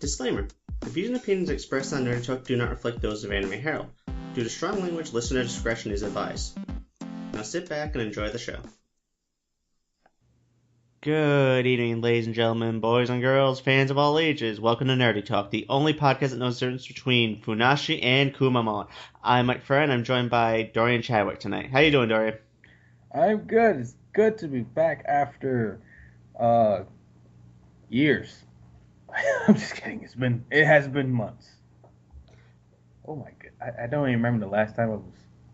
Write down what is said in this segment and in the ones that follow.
Disclaimer: the views and opinions expressed on Nerdy Talk do not reflect those of Anime Herald. Due to strong language, listener discretion is advised. Now sit back and enjoy the show. Good evening, ladies and gentlemen, boys and girls, fans of all ages. Welcome to Nerdy Talk, the only podcast that knows the difference between Funashi and Kumamon. I'm Mike Ferreira, and I'm joined by Dorian Chadwick tonight. How you doing, Dorian? I'm good. It's good to be back after years. I'm just kidding. It has been months. Oh my god. I don't even remember the last time I was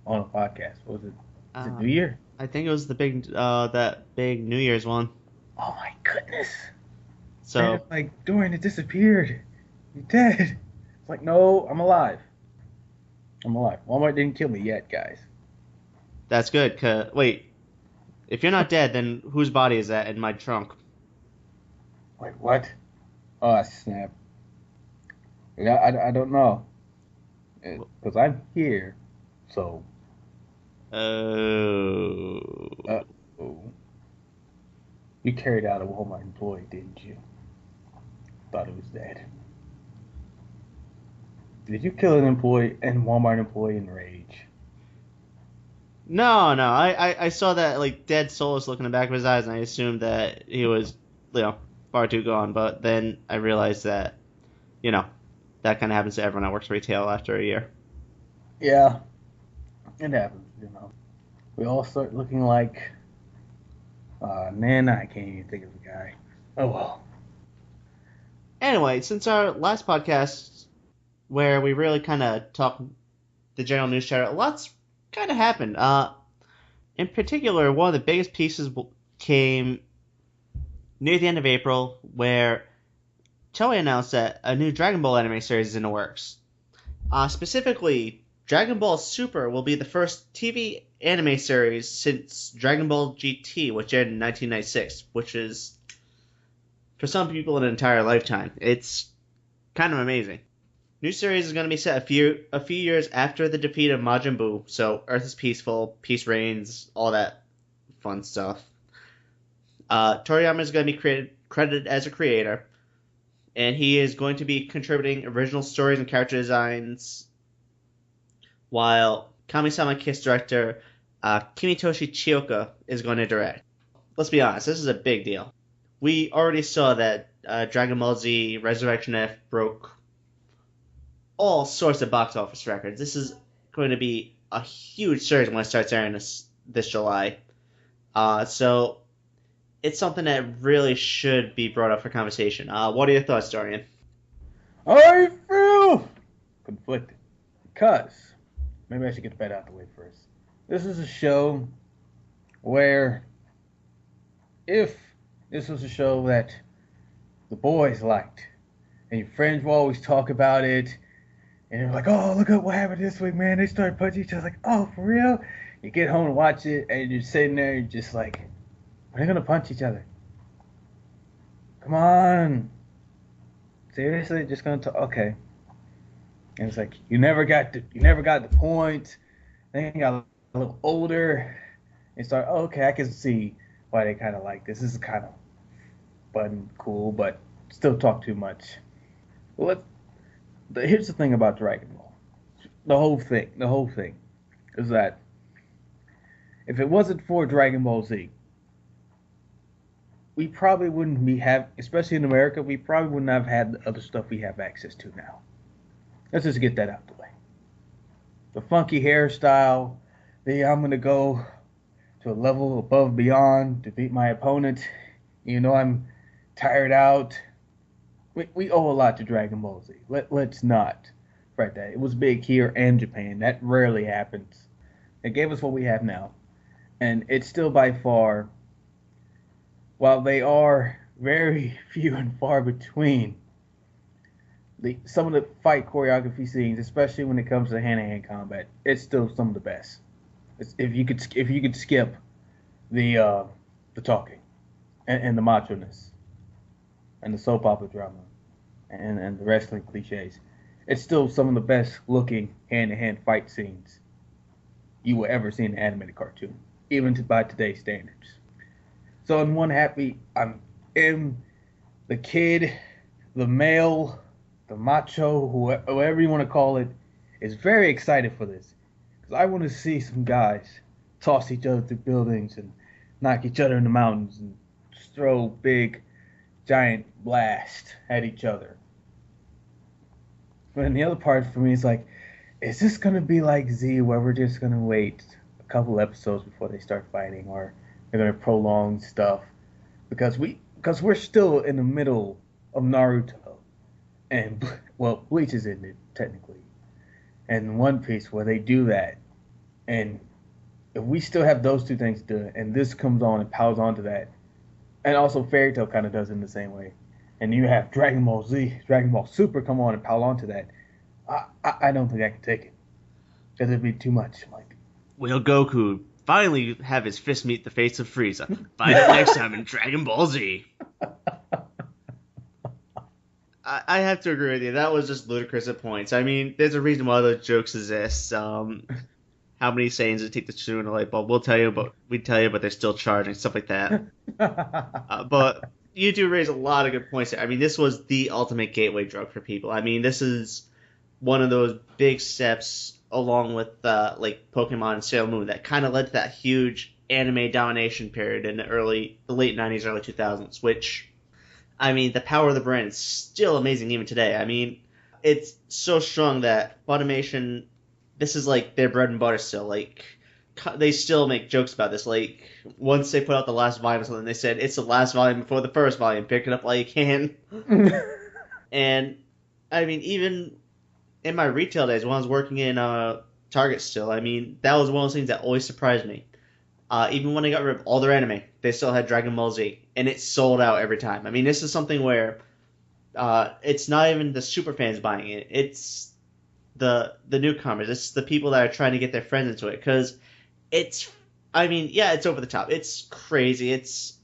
on a podcast. What was it? Was it New Year? I think it was the that big New Year's one. Oh my goodness. So man, like, Dorian, it disappeared. You're dead. It's like, no, I'm alive. I'm alive. Walmart didn't kill me yet, guys. That's good. Wait, if you're not dead, then whose body is that in my trunk? Wait, what? Oh, snap. I don't know. Because I'm here, so. Oh. Uh-oh. You carried out a Walmart employee, didn't you? Thought it was dead. Did you kill an Walmart employee in rage? No. I saw that like dead soulless look in the back of his eyes, and I assumed that he was, far too gone. But then I realized that, that kind of happens to everyone that works retail after a year. Yeah, it happens. We all start looking like. Man, I can't even think of the guy. Oh well. Anyway, since our last podcast, where we really kind of talked the general news chatter, a lot's kind of happened. In particular, one of the biggest pieces came near the end of April, where Toei announced that a new Dragon Ball anime series is in the works. Specifically, Dragon Ball Super will be the first TV anime series since Dragon Ball GT, which aired in 1996, which is, for some people, an entire lifetime. It's kind of amazing. New series is going to be set a few years after the defeat of Majin Buu, so Earth is peaceful, peace reigns, all that fun stuff. Toriyama is going to be credited as a creator, and he is going to be contributing original stories and character designs, while Kami-sama Kiss director Kimitoshi Chioka is going to direct. Let's be honest, this is a big deal. We already saw that Dragon Ball Z Resurrection F broke all sorts of box office records. This is going to be a huge series when it starts airing this July. So it's something that really should be brought up for conversation. What are your thoughts, Dorian? I feel conflicted. Because, maybe I should get the bed out the way first. This is a show where, if this was a show that the boys liked, and your friends will always talk about it, and you're like, oh, look at what happened this week, man. They started punching each other. Like, oh, for real? You get home and watch it, and you're sitting there, and you're just like, are they going to punch each other? Come on. Seriously? Just going to talk? Okay. And it's like, you never got the point. Then you got a little older, and start, oh, okay, I can see why they kind of like this. This is kind of fun, cool, but still talk too much. Well, here's the thing about Dragon Ball. The whole thing is that if it wasn't for Dragon Ball Z, we probably wouldn't especially in America, we probably wouldn't have had the other stuff we have access to now. Let's just get that out the way. The funky hairstyle, I'm going to go to a level above beyond to beat my opponent. I'm tired out. We owe a lot to Dragon Ball Z. Let's not fret that. It was big here and Japan. That rarely happens. It gave us what we have now. And it's still by far, while they are very few and far between, some of the fight choreography scenes, especially when it comes to hand-to-hand combat, it's still some of the best. If you could skip the talking and the macho-ness and the soap opera drama and the wrestling cliches, it's still some of the best looking hand-to-hand fight scenes you will ever see in an animated cartoon, even by today's standards. So in one happy, I'm the kid, the male the macho, whoever you want to call it, is very excited for this. Because I want to see some guys toss each other through buildings and knock each other in the mountains and throw big, giant blast at each other. But then the other part for me is like, is this going to be like Z, where we're just going to wait a couple episodes before they start fighting, or they're going to prolong stuff? Because we're still in the middle of Naruto. And, well, Bleach is in it, technically. And One Piece, where they do that. And if we still have those two things to do, and this comes on and piles onto that, and also Fairy Tail kind of does it in the same way, and you have Dragon Ball Z, Dragon Ball Super come on and pile onto that, I don't think I can take it. Because it'd be too much. Like, Will Goku finally have his fist meet the face of Frieza? Find it next time in Dragon Ball Z. I have to agree with you. That was just ludicrous at points. I mean, there's a reason why those jokes exist. How many seconds it take to turn a light bulb? We'd tell you, but they're still charging, stuff like that. But you do raise a lot of good points there. I mean, this was the ultimate gateway drug for people. I mean, this is one of those big steps, along with like Pokemon and Sailor Moon, that kind of led to that huge anime domination period in the late 90s, early 2000s, which, I mean, the power of the brand is still amazing even today. I mean, it's so strong that Funimation, this is like their bread and butter still. Like, they still make jokes about this. Like, once they put out the last volume or something, they said, it's the last volume before the first volume. Pick it up while you can. And, I mean, even in my retail days, when I was working in Target still, I mean, that was one of those things that always surprised me. Even when they got rid of all their anime, they still had Dragon Ball Z, and it sold out every time. I mean, this is something where it's not even the super fans buying it. It's the newcomers. It's the people that are trying to get their friends into it. Because it's, I mean, yeah, it's over the top. It's crazy. It's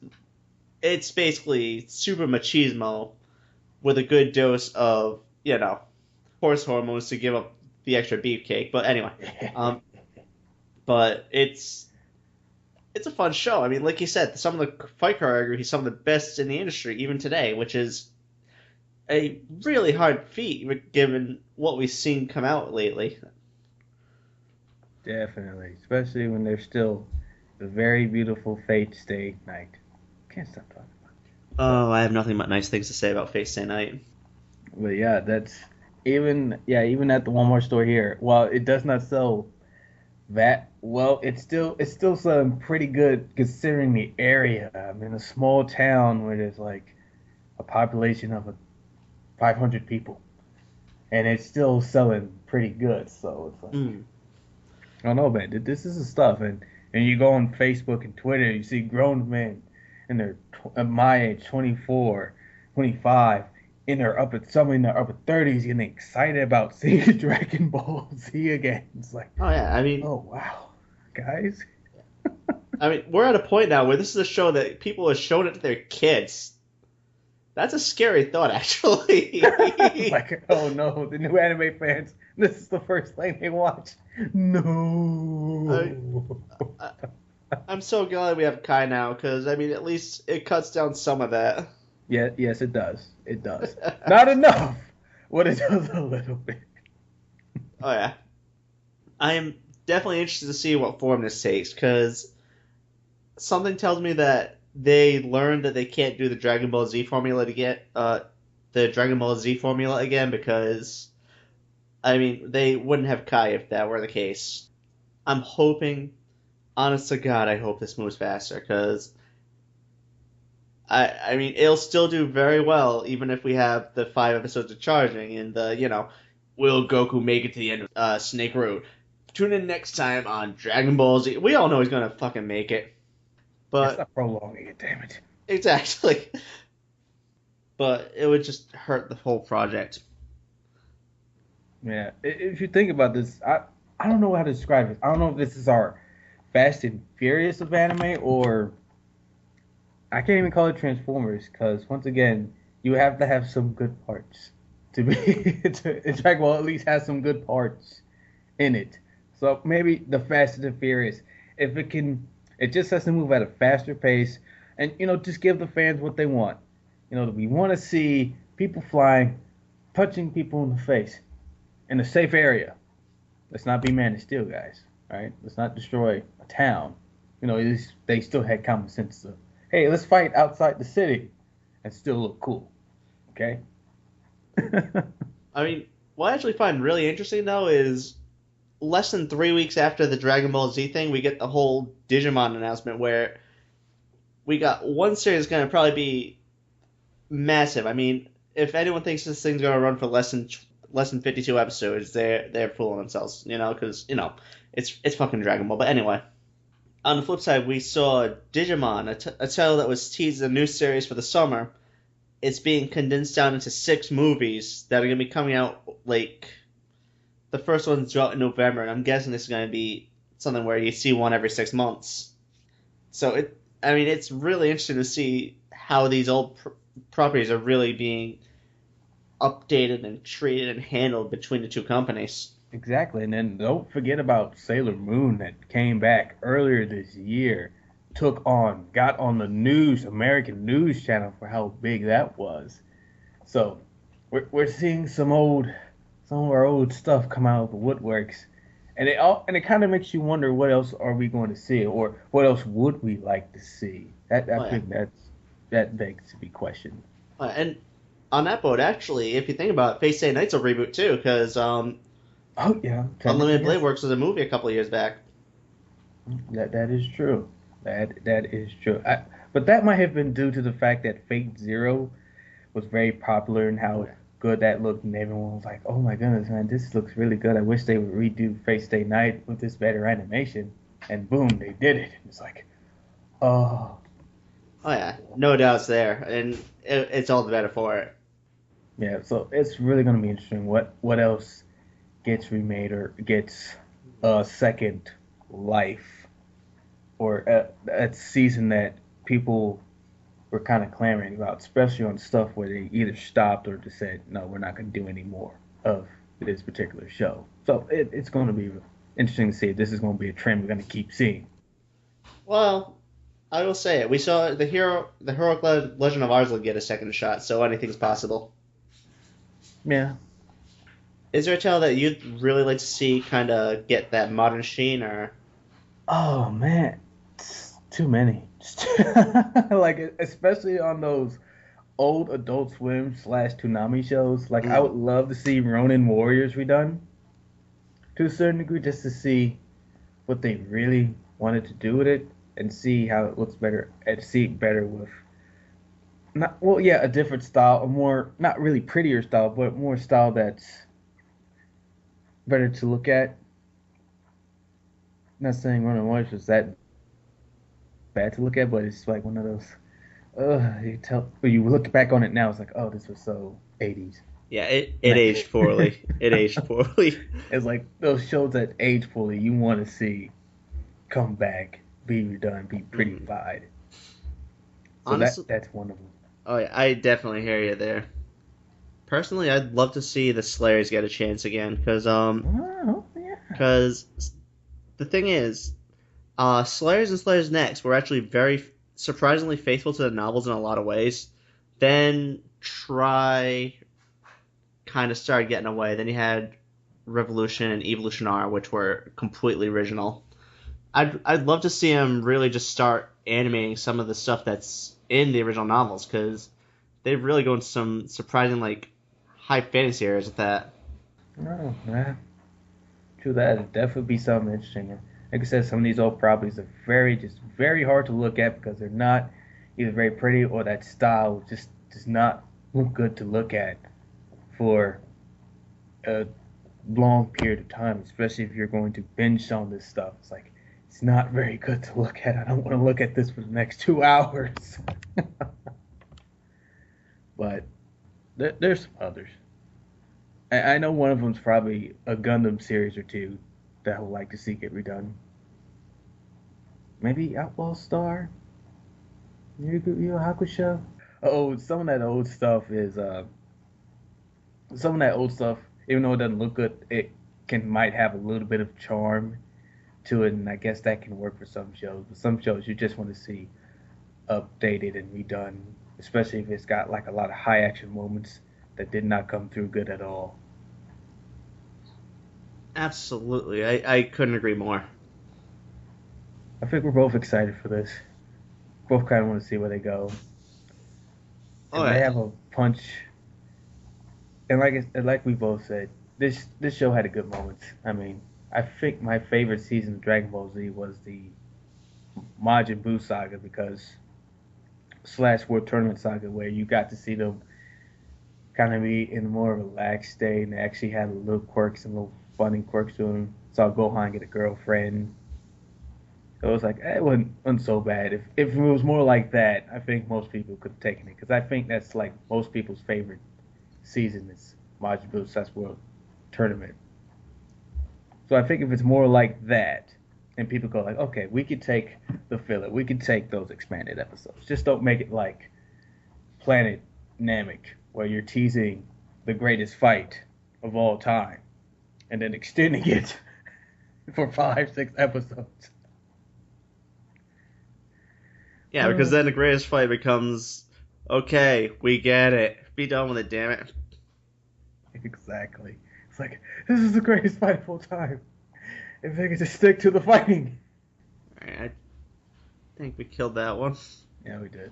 basically super machismo with a good dose of, horse hormones to give up the extra beefcake. But anyway, but it's a fun show. I mean, like you said, some of the fight choreography is some of the best in the industry, even today, which is a really hard feat given what we've seen come out lately. Definitely, especially when there's still the very beautiful Fate Stay Night. Can't stop talking about it. Oh, I have nothing but nice things to say about Fate Stay Night. But yeah, that's even at the Walmart store here. While it does not sell that well, it's still selling pretty good considering the area. I'm in a small town where there's like a population of 500 people, and it's still selling pretty good. So it's like, I don't know, man. This is the stuff, and you go on Facebook and Twitter, you see grown men, and they're my age, 24, 25. In their upper 30s, getting excited about seeing Dragon Ball Z again. It's like, oh yeah, I mean, oh wow, guys. I mean, we're at a point now where this is a show that people are showing it to their kids. That's a scary thought, actually. Like, oh no, the new anime fans, this is the first thing they watch. No. I'm so glad we have Kai now, because, I mean, at least it cuts down some of that. Yeah, yes, it does. It does. Not enough, but it does a little bit. Oh, yeah. I am definitely interested to see what form this takes, because something tells me that they learned that they can't do the Dragon Ball Z formula again, because, I mean, they wouldn't have Kai if that were the case. I'm hoping, honest to God, I hope this moves faster, because I mean, it'll still do very well, even if we have the 5 episodes of charging and the, will Goku make it to the end of Snake Road? Tune in next time on Dragon Ball Z. We all know he's going to fucking make it. But it's not prolonging it, damn it. Exactly. But it would just hurt the whole project. Yeah, if you think about this, I don't know how to describe it. I don't know if this is our Fast and Furious of anime, or I can't even call it Transformers, because once again, you have to have some good parts to be Dragon Ball at least has some good parts in it. So maybe the Fast and Furious, if it can, it just has to move at a faster pace, and just give the fans what they want. We want to see people flying punching people in the face in a safe area. Let's not be Man of Steel, guys. All right, let's not destroy a town. You know, at least they still had common sense. Of, hey, let's fight outside the city and still look cool. Okay. I mean, what I actually find really interesting though is less than 3 weeks after the Dragon Ball Z thing, we get the whole Digimon announcement where we got one series going to probably be massive. I mean, if anyone thinks this thing's going to run for less than 52 episodes, they're fooling themselves, because it's fucking Dragon Ball. But anyway, on the flip side, we saw Digimon, a title that was teased a new series for the summer. It's being condensed down into 6 movies that are going to be coming out like the first one's due out in November, and I'm guessing this is going to be something where you see one every 6 months. So it's really interesting to see how these old properties are really being updated and treated and handled between the two companies. Exactly, and then don't forget about Sailor Moon that came back earlier this year, got on the American news channel for how big that was. So we're seeing some of our old stuff come out of the woodworks, and it kind of makes you wonder what else are we going to see, or what else would we like to see. I think that begs to be questioned. And on that boat, actually, if you think about it, Fate Stay Night's a reboot too, because oh yeah, Unlimited Blade Works was a movie a couple of years back. That is true. That is true. But that might have been due to the fact that Fate Zero was very popular and how good that looked, and everyone was like, "Oh my goodness, man, this looks really good. I wish they would redo Fate Stay Night with this better animation." And boom, they did it. It's like, oh. Oh yeah, no doubts there, and it's all the better for it. Yeah, so it's really gonna be interesting what else gets remade or gets a second life, or a season that people were kind of clamoring about, especially on stuff where they either stopped or just said, no, we're not going to do any more of this particular show. So it's going to be interesting to see if this is going to be a trend we're going to keep seeing. Well, I will say it. We saw the heroic Legend of Arslan get a second shot, so anything's possible. Yeah. Is there a tale that you'd really like to see kind of get that modern sheen, or? Oh man, it's too many. Like especially on those old Adult Swim / Toonami shows. Like I would love to see Ronin Warriors redone to a certain degree, just to see what they really wanted to do with it and see how it looks better and see it better with a different style, a more not really prettier style, but more style that's better to look at. Not saying Ronin Warriors was that bad to look at, but it's like one of those. When you look back on it now, it's like, oh, this was so 80s. Yeah, it aged poorly. It aged poorly. It's like those shows that age poorly, you want to see come back, be redone, be prettified. So honestly, that's one of them. Oh yeah, I definitely hear you there. Personally, I'd love to see the Slayers get a chance again, because the thing is, Slayers and Slayers Next were actually very surprisingly faithful to the novels in a lot of ways. Then Try kind of started getting away. Then you had Revolution and Evolution R, which were completely original. I'd love to see them really just start animating some of the stuff that's in the original novels, because they've really gone to some surprising high fantasy areas with that. Oh, yeah. True that. It'd definitely be something interesting. Like I said, some of these old properties are very hard to look at because they're not either very pretty or that style just does not look good to look at for a long period of time, especially if you're going to binge on this stuff. It's like, it's not very good to look at. I don't want to look at this for the next 2 hours. But there's some others. I know one of them's probably a Gundam series or two that I would like to see get redone. Maybe Outlaw Star? Yu Yu Hakusho? Oh, some of that old stuff, even though it doesn't look good, it might have a little bit of charm to it, and I guess that can work for some shows. But some shows you just want to see updated and redone, especially if it's got a lot of high action moments that did not come through good at all. Absolutely. I couldn't agree more. I think we're both excited for this. Both kind of want to see where they go. All And they right. have a punch. And like we both said, this show had a good moments. I mean, I think my favorite season of Dragon Ball Z was the Majin Buu saga because / World Tournament saga where you got to see them kind of be in a more relaxed state and they actually had little quirks and little funny quirks to them. Saw Gohan get a girlfriend. So it was like it wasn't so bad. If it was more like that, I think most people could have taken it because I think that's like most people's favorite season is Majin Buu / World Tournament. So I think if it's more like that, and people go like, okay, we could take the filler, we could take those expanded episodes. Just don't make it like Planet Namek, where you're teasing the greatest fight of all time, and then extending it for 5-6 episodes. Yeah, because then the greatest fight becomes, okay, we get it. Be done with it, damn it. Exactly. It's like, this is the greatest fight of all time. If they could just stick to the fighting. All right, I think we killed that one. Yeah, we did.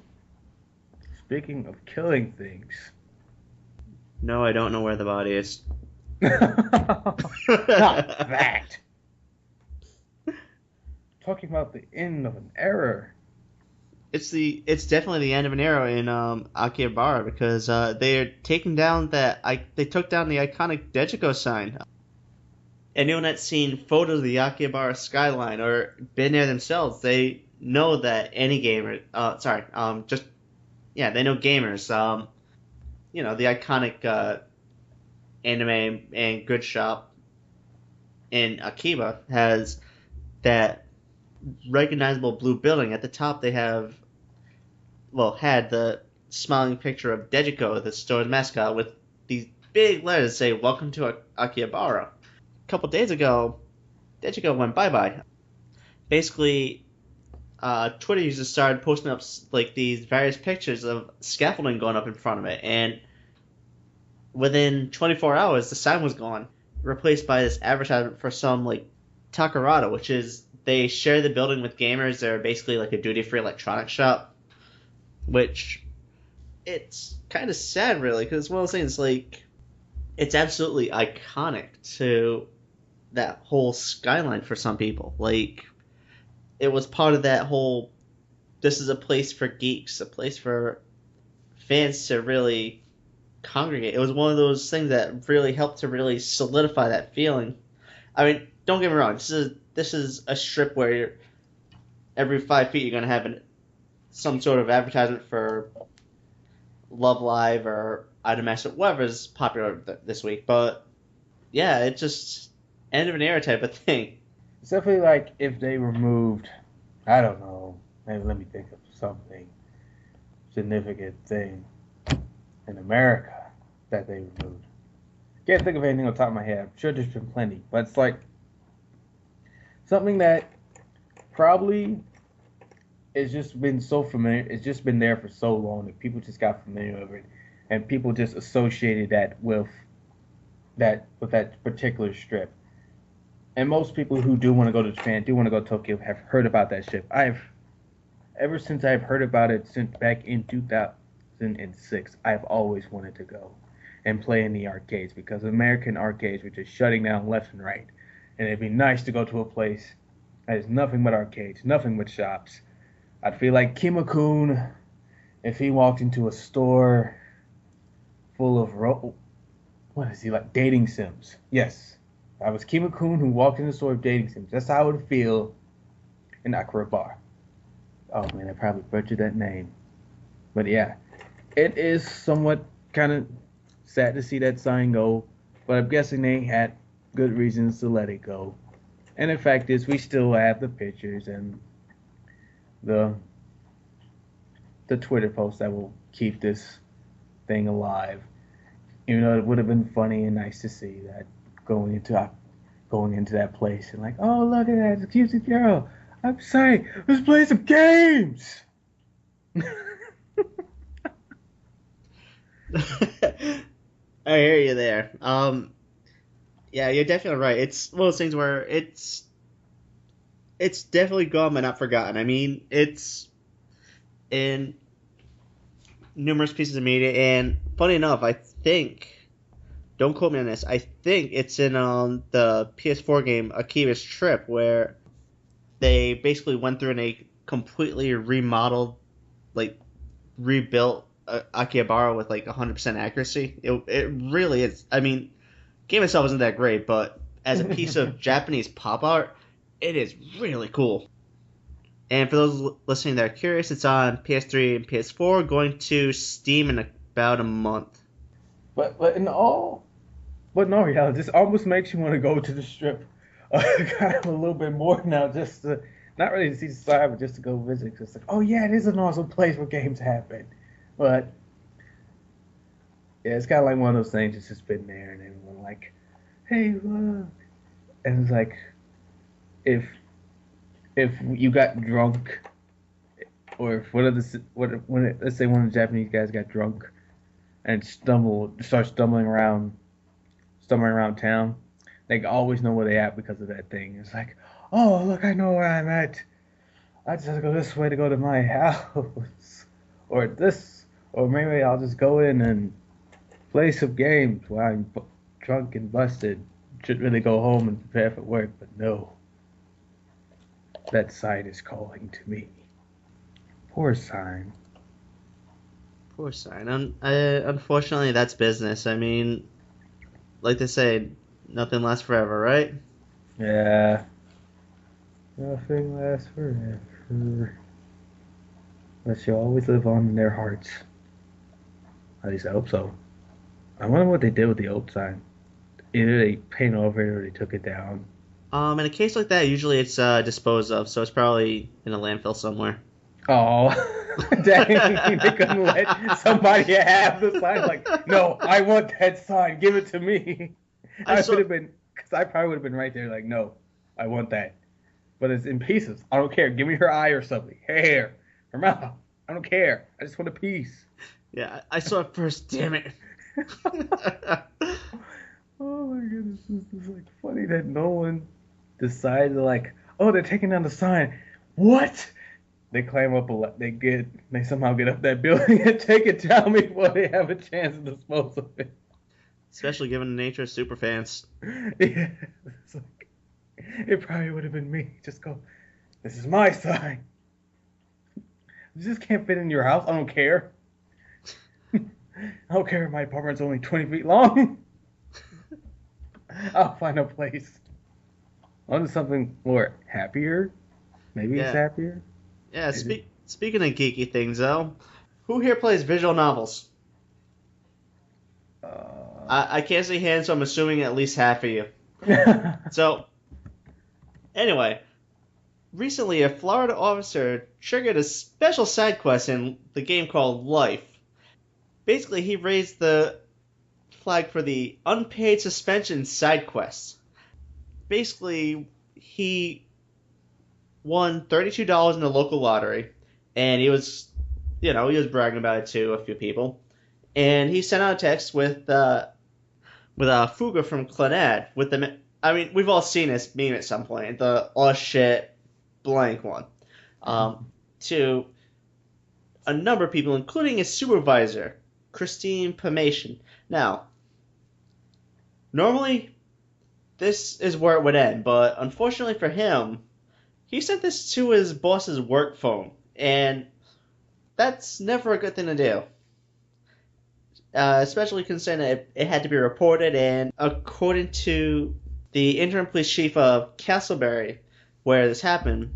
Speaking of killing things. No, I don't know where the body is. Not that. Talking about the end of an era. It's definitely the end of an era in Akihabara because they're taking down they took down the iconic Dejiko sign. Anyone that's seen photos of the Akihabara skyline or been there themselves, they know that any gamer, they know gamers. The iconic anime and good shop in Akiba has that recognizable blue building. At the top, they had the smiling picture of Dejiko, the store's mascot, with these big letters that say "Welcome to Akihabara." A couple days ago, Dejiko went bye-bye. Basically, Twitter users started posting up like these various pictures of scaffolding going up in front of it, and within 24 hours, the sign was gone, replaced by this advertisement for some like Takarada, which is they share the building with gamers. They're basically like a duty-free electronics shop, which it's kind of sad, really, because it's one of those things like it's absolutely iconic to that whole skyline for some people. Like it was part of that whole. This is a place for geeks, a place for fans to really congregate. It was one of those things that really helped to really solidify that feeling. I mean, don't get me wrong. This is a strip where every 5 feet you're gonna have some sort of advertisement for Love Live or Idamaster, whatever's popular this week. But yeah, it's just end of an era type of thing. It's definitely like if they removed, I don't know, maybe let me think of something significant thing in America that they removed. Can't think of anything on top of my head. I'm sure there's been plenty, but it's like something that probably it's just been so familiar. It's just been there for so long that people just got familiar with it, and people just associated that with that particular strip. And most people who do want to go to Japan, do want to go to Tokyo, have heard about that strip. Ever since I've heard about it since back in 2006, I've always wanted to go and play in the arcades because American arcades were just shutting down left and right. And it'd be nice to go to a place that is nothing but arcades, nothing but shops. I'd feel like Kima-kun if he walked into a store full of what is he like? Dating sims. Yes, I was Kima-kun who walked in the store of dating sims. That's how I would feel in Akihabara. Oh man, I probably butchered that name. But yeah, it is somewhat kind of sad to see that sign go, but I'm guessing they had good reasons to let it go. And the fact is, we still have the pictures and the Twitter posts that will keep this thing alive. Even though it would have been funny and nice to see that going into that place and like, oh look at that, it's a cute girl. I'm sorry, let's play some games. I hear you there. Yeah, you're definitely right. It's one of those things where it's definitely gone but not forgotten. I mean, it's in numerous pieces of media, and funny enough, I think, don't quote me on this, I think it's in the PS4 game Akiba's Trip, where they basically went through and they completely remodeled, like, rebuilt Akihabara with like 100% accuracy. It really is. I mean, game itself isn't that great, but as a piece of Japanese pop art, it is really cool. And for those listening that are curious, it's on PS3 and PS4, going to Steam in about a month. But in all reality, this almost makes you want to go to the strip kind of a little bit more now, just to not really to see the side, but just to go visit. Cause it's like, oh yeah, it is an awesome place where games happen. But yeah, it's kind of like one of those things. It's just been there, and everyone like, hey, look, and it's like if you got drunk, or if let's say one of the Japanese guys got drunk and starts stumbling around town, they always know where they at because of that thing. It's like, oh look, I know where I'm at. I just have to go this way to go to my house, or this, or maybe I'll just go in and play some games while I'm drunk and busted. Should really go home and prepare for work, but no. That sign is calling to me. Poor sign. Poor sign. Unfortunately, that's business. I mean, like they say, nothing lasts forever, right? Yeah. Nothing lasts forever. But you always live on in their hearts. At least I hope so. I wonder what they did with the old sign. Either they painted over it or they took it down. In a case like that, usually it's disposed of, so it's probably in a landfill somewhere. Oh, dang, they couldn't let somebody have the sign. Like, no, I want that sign. Give it to me. I would have been, because I probably would have been right there like, no, I want that. But it's in pieces. I don't care. Give me her eye or something. Her mouth. I don't care. I just want a piece. Yeah, I saw it first, damn it. Oh my goodness, this is like funny that no one decided like, oh, they're taking down the sign. What? They climb up they somehow get up that building and take it down before they have a chance to dispose of it. Especially given the nature of superfans. Yeah, it's like, it probably would have been me. Just go, this is my sign. You just can't fit in your house. I don't care. I don't care if my apartment's only 20 feet long. I'll find a place. On to something more happier. Maybe it's happier. Yeah, speaking of geeky things, though, who here plays visual novels? I can't see hands, so I'm assuming at least half of you. So, anyway, recently a Florida officer triggered a special side quest in the game called Life. Basically, he raised the flag for the unpaid suspension side quest. Basically, he won $32 in the local lottery, and he was bragging about it to a few people. And he sent out a text with Fuga from Clannad with the. I mean, we've all seen this meme at some point, the "oh shit" blank one, to a number of people, including his supervisor, Christine Pamation. Now, normally, this is where it would end, but unfortunately for him, he sent this to his boss's work phone, and that's never a good thing to do. Especially considering it had to be reported, and according to the interim police chief of Castleberry, where this happened,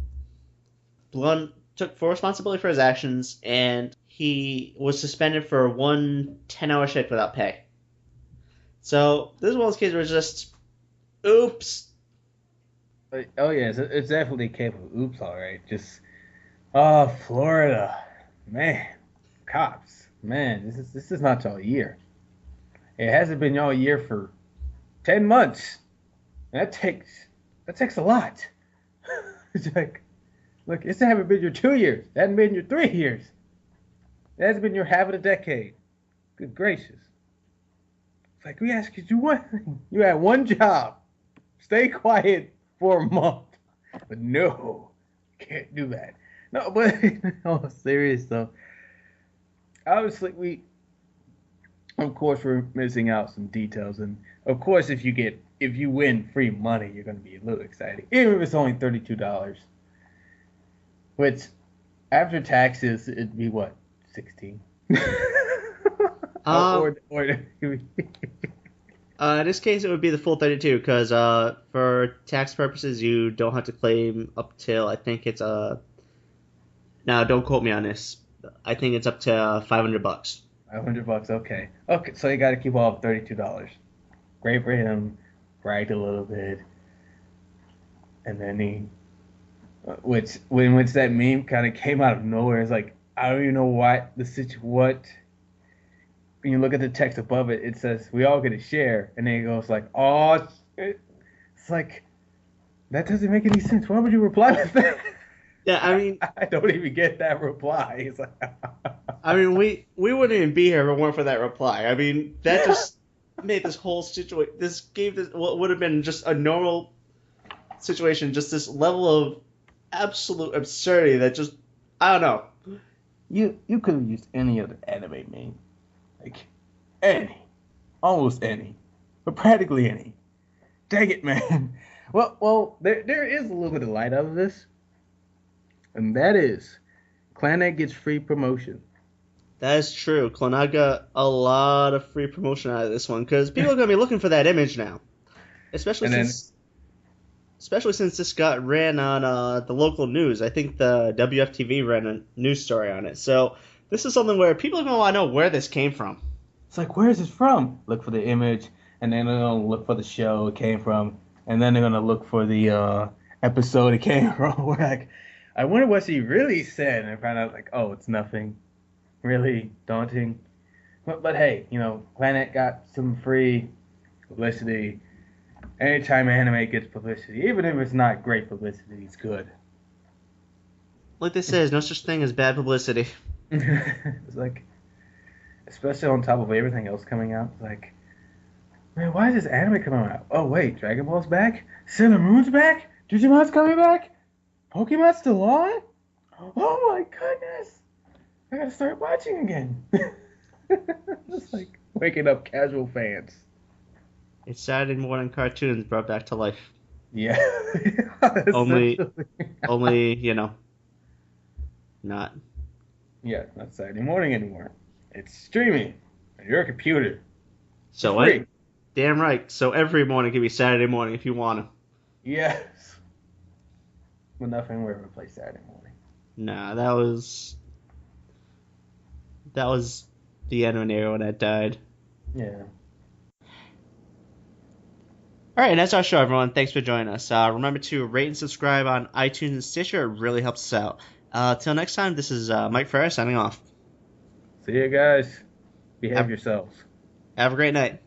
Blunt took full responsibility for his actions, and he was suspended for one 10-hour shift without pay. So this is one of those cases where it's just, oops. Oh yeah, it's definitely a case of oops, all right. Just, Florida, man, cops. Man, this is not y'all year. It hasn't been y'all year for 10 months. And that takes a lot. It's like, look, it hasn't been your 2 years. It hasn't been your 3 years. It hasn't been your half of a decade. Good gracious. It's like, we asked you to do one thing. You had one job. Stay quiet for a month. But no, you can't do that. No, but no, serious though. Obviously, of course, we're missing out some details, and of course, if you win free money, you're going to be a little excited, even if it's only $32, which after taxes, it'd be what, 16? In this case, it would be the full 32 because for tax purposes, you don't have to claim up till I think it's Now, don't quote me on this. I think it's up to $500. $500, okay. Okay, so you got to keep all of $32. Great for him. Bragged a little bit, and then he, which that meme kind of came out of nowhere. It's like, I don't even know what. When you look at the text above it, it says we all get a share, and then it goes like, oh, it's like that doesn't make any sense. Why would you reply with that? Yeah, I mean, I don't even get that reply. It's like, I mean, we wouldn't even be here if it weren't for that reply. I mean, that just made this whole situation. This gave this what would have been just a normal situation, just this level of absolute absurdity that just, I don't know. You could have used any other anime meme, like almost any, but practically any. Dang it, man. Well, there is a little bit of light out of this. And that is, Clannad gets free promotion. That is true. Clannad got a lot of free promotion out of this one because people are going to be looking for that image now, especially since this got ran on the local news. I think the WFTV ran a news story on it. So this is something where people are going to want to know where this came from. It's like, where is this from? Look for the image, and then they're going to look for the show it came from, and then they're going to look for the episode it came from. We're like, I wonder what she really said, and I found out, like, oh, it's nothing. Really daunting. But hey, Clannad got some free publicity. Anytime anime gets publicity, even if it's not great publicity, it's good. Like they say, there's no such thing as bad publicity. It's like, especially on top of everything else coming out, it's like, man, why is this anime coming out? Oh, wait, Dragon Ball's back? Sailor Moon's back? Digimon's coming back? Pokemon's still on? Oh my goodness! I gotta start watching again. It's like waking up casual fans. It's Saturday morning cartoons brought back to life. Yeah. only, not. Yeah, not Saturday morning anymore. It's streaming on your computer. So what? Damn right. So every morning can be Saturday morning if you want to. Yes. But nothing will ever play Saturday morning. Nah, that was the end of an era when that died. Yeah. Alright, and that's our show, everyone. Thanks for joining us. Remember to rate and subscribe on iTunes and Stitcher. It really helps us out. Till next time, this is Mike Ferreira signing off. See you guys. Behave yourselves. Have a great night.